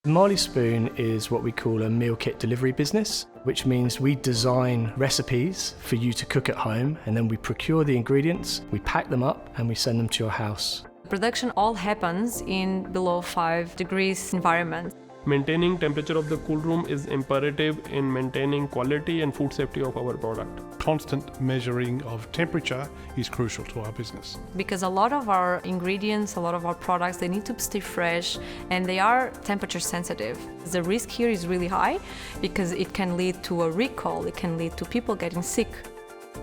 Marley Spoon is what we call a meal kit delivery business, which means we design recipes for you to cook at home, and then we procure the ingredients, we pack them up and we send them to your house. Production all happens in below 5 degrees environment. Maintaining temperature of the cool room is imperative in maintaining quality and food safety of our product. Constant measuring of temperature is crucial to our business. Because a lot of our ingredients, a lot of our products, they need to stay fresh and they are temperature sensitive. The risk here is really high because it can lead to a recall, it can lead to people getting sick.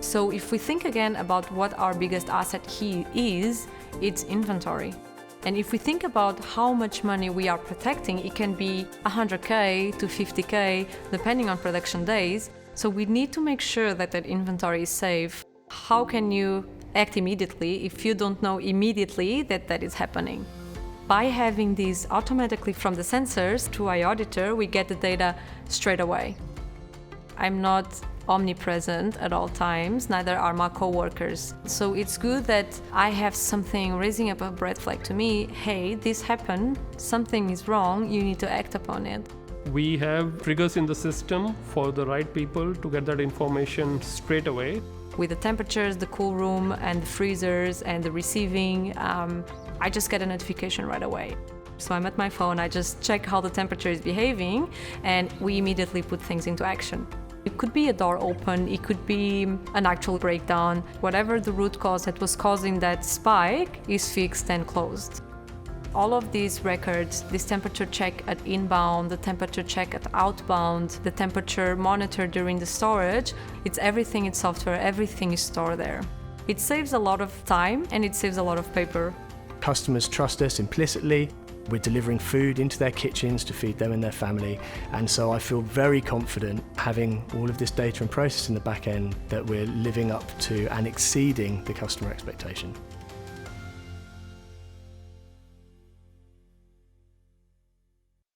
So if we think again about what our biggest asset here is, it's inventory. And if we think about how much money we are protecting, it can be 100K to 50K, depending on production days. So we need to make sure that that inventory is safe. How can you act immediately if you don't know immediately that that is happening? By having these automatically from the sensors to iAuditor, we get the data straight away. I'm not omnipresent at all times, neither are my co-workers. So it's good that I have something raising up a red flag to me, hey, this happened, something is wrong, you need to act upon it. We have triggers in the system for the right people to get that information straight away. With the temperatures, the cool room and the freezers and the receiving, I just get a notification right away. So I'm at my phone, I just check how the temperature is behaving and we immediately put things into action. It could be a door open, it could be an actual breakdown. Whatever the root cause that was causing that spike is fixed and closed. All of these records, this temperature check at inbound, the temperature check at outbound, the temperature monitor during the storage, it's everything in software, everything is stored there. It saves a lot of time and it saves a lot of paper. Customers trust us implicitly. We're delivering food into their kitchens to feed them and their family, and so I feel very confident having all of this data and process in the back end that we're living up to and exceeding the customer expectation.